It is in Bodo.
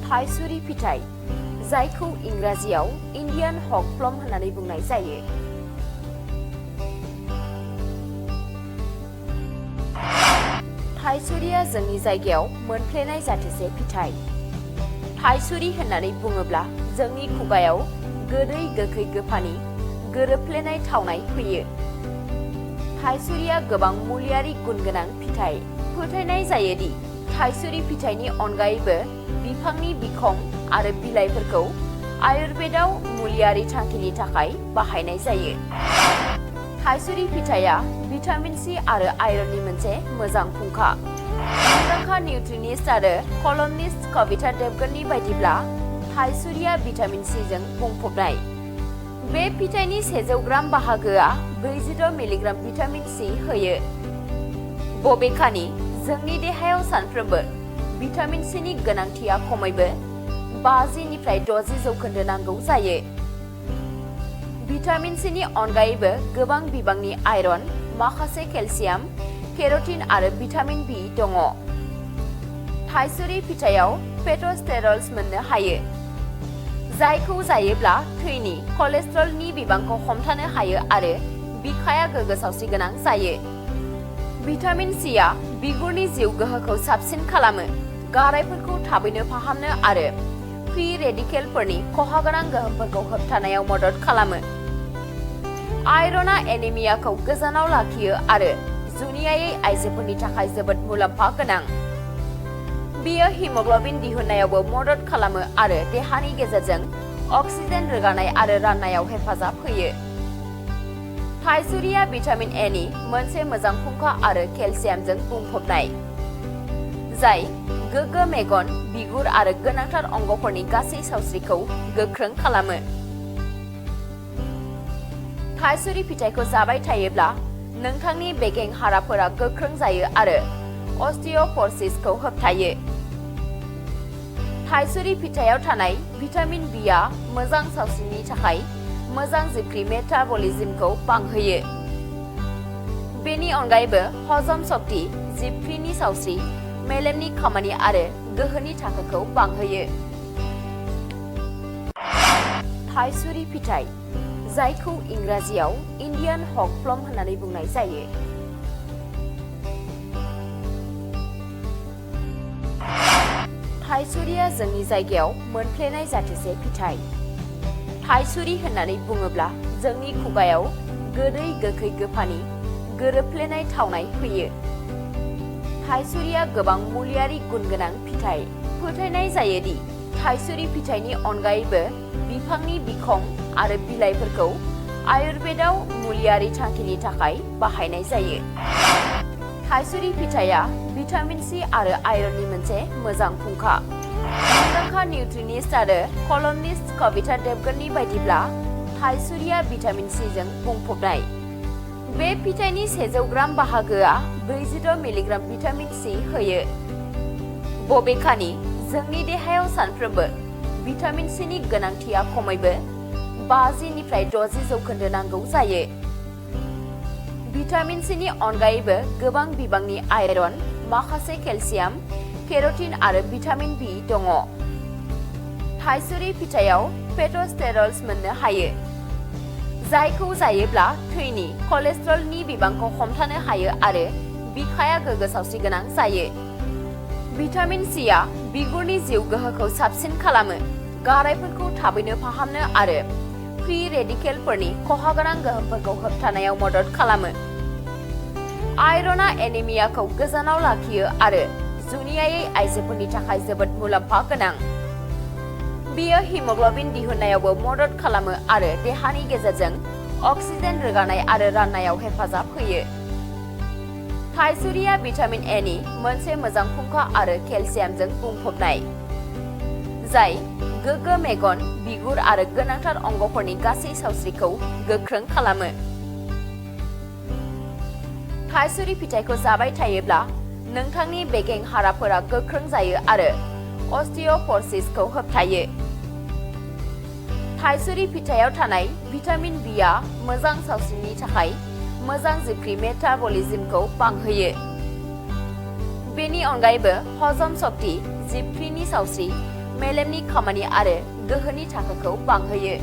थाइसुरि फिथाइ जायखौ इंराजियाव इन्डियान हक प्लम होननानै बुंनाय जायो। थाइसुरिया जोंनि जायगायाव मोनफ्लेनाय जाथोसे फिथाइ। थाइसुरि होननानै बुङोब्ला जोंनि खुगायाव गोदै गोखै गोफानि गोरोबफ्लेनाय थावनाय फैयो। थाइसुरिया गोबां मुलियारि गुन गोनां फिथाइ। फोथायनाय जायोदि थाइसुरि फिथाइनि अनगायैबो बिफांनि बिखं आरो बिलाइफोरखौ आयुर्वेदाव मुलियारि थांखिनि थाखाय बाहायनाय जायो। थाइसुरि फिथाइया भिटामिन सि आरो आयरननि मोनसे मोजां फुंखा। मुंदांखा निउट्रिनिस्ट आरो कलमनिस्ट कविता देबगननि बायदिब्ला थाइसुरिया भिटामिन सि जों बुंफबनाय। बे फिथाइनि 100 ग्राम बाहागोआ 46 मिलिग्राम भिटामिन सि होयो। बबेखानि जोंनि देहायाव सानफ्रोमबो भिटामिन सिनि गोनांथिया खमैबो 50 निफ्राय 60 जौखोन्दो नांगौ जायो। भिटामिन सिनि अनगायैबो गोबां बिबांनि आयरन, माखासे केलसियाम, केर'टिन आरो भिटामिन बि दङ। थाइसुरि फिथाइयाव फेट'स्टेरल्स मोननो हायो, जायखौ जायोब्ला थैनि कलेस्ट्रलनि बिबांखौ हमथानो हायो आरो बिखाया गोग्गो सावस्रिगोनां जायो। भिटामिन सिआ बिगुरनि जिउ गोहोखौ साबसिन खालामो, गारायफोरखौ थाबैनो फाहामनो आरो फ्री रेडिकेलफोरनि खहागोनां गोहोमफोरखौ होबथानायाव मदद खालामो। आयरनआ एनिमियाखौ गोजानाव लाखियो आरो जुनियायै आइजोफोरनि थाखाय जोबोद मुलाम्फा गोनां। बेयो हिमोग्लबिन दिहुननायावबो मदद खालामो आरो देहानि गेजेरजों अक्सिजेन रोगानाय आरो राननायाव हेफाजाब होयो। थाइसुरिया भिटामिन ए नि मोनसे मोजां फुंखा आरो केलसियामजों बुंफबनाय, जाय गोग्गो मेगन, बिगुर आरो गोनांथार अंगफोरनि गासै सावस्रिखौ गोख्रों खालामो। थाइसुरि फिथाइखौ जाबाय थायोब्ला नोंथांनि बेगें हाराफोरा गोख्रों जायो आरो अस्टिय'प'रसिसखौ होबथायो। थाइसुरि फिथाइयाव थानाय भिटामिन बिआ मोजां सावस्रिनि थाखाय मोजां जिबख्रि मेटाबलिज्मखौ बांहोयो। बेनि अनगायैबो हजम सक्ति, जिबख्रिनि सावस्रि, मेलेमनि खामानि आरो गोहोनि थाखोखौ बांहोयो। थाइसुरि फिथाइ जायखौ इंराजियाव इन्डियान हक प्लम होननानै बुंनाय जायो। थाइसुरिया जोंनि जायगायाव मोनफ्लेनाय जाथोसे फिथाइ। थाइसुरि होननानै बुङोब्ला जोंनि खुगायाव गोदै गोखै गोफानि गोरोबफ्लेनाय थावनाय फैयो। थाइसुरिया गोबां मुलियारि गुन गोनां फिथाइ। फोथायनाय जायोदि थाइसुरि फिथाइनि अनगायैबो बिफांनि बिखं आरो बिलाइफोरखौ आयुर्वेदाव मुलियारि थांखिनि थाखाय बाहायनाय जायो। थाइसुरि फिथाइया भिटामिन सि आरो आयरननि मोनसे मोजां फुंखा। मुंदांखा निउट्रिनिस्ट आरो कलमनिस्ट कविता देबगननि बायदिब्ला थाइसुरिया भिटामिन सि जों बुंफबनाय। बे फिथाइनि 100 ग्राम बाहागोआ 46 मिलिग्राम भिटामिन सि होयो। बबेखानि जोंनि देहायाव सानफ्रोमबो भिटामिन सिनि गोनांथिया खमैबो 50 निफ्राय 60 जौखोन्दो नांगौ जायो। भिटामिन सिनि अनगायैबो गोबां बिबांनि आयरन, माखासे केलसियाम, केर'टिन आरो भिटामिन बि दङ। थाइसुरि फिथाइयाव फेट'स्टेरल्स मोननो हायो, जायखौ जायोब्ला थैनि कलेस्ट्रलनि बिबांखौ हमथानो हायो आरो बिखाया गोग्गो सावस्रिगोनां जायो। भिटामिन सिआ बिगुरनि जिउ गोहोखौ साबसिन खालामो, गारायफोरखौ थाबैनो फाहामनो आरो फ्री रेडिकेलफोरनि खहागोनां गोहोमफोरखौ होबथानायाव मदद खालामो। आयरनआ एनिमियाखौ गोजानाव लाखियो आरो जुनियायै आइजोफोरनि थाखाय जोबोद मुलाम्फा गोनां। बेयो हिमोग्लबिन दिहुननायावबो मदद खालामो आरो देहानि गेजेरजों अक्सिजेन रोगानाय आरो राननायाव हेफाजाब होयो। थाइसुरिया भिटामिन ए नि मोनसे मोजां फुंखा आरो केलसियामजों बुंफबनाय, जाय गोग्गो मेगन, बिगुर आरो गोनांथार अंगफोरनि गासै सावस्रिखौ गोख्रों खालामो। थाइसुरि फिथाइखौ जाबाय थायोब्ला नोंथांनि बेगें हाराफोरा गोख्रों जायो आरो अस्टिय'प'रसिसखौ होबथायो। थाइसुरि फिथाइयाव थानाय भिटामिन बिआ मोजां सावस्रिनि थाखाय मोजां जिबख्रि मेटाबलिज्मखौ बांहोयो। बेनि अनगायैबो हजम सक्ति, जिबख्रिनि सावस्रि, मेलेमनि खामानि आरो गोहोनि थाखोखौ बांहोयो।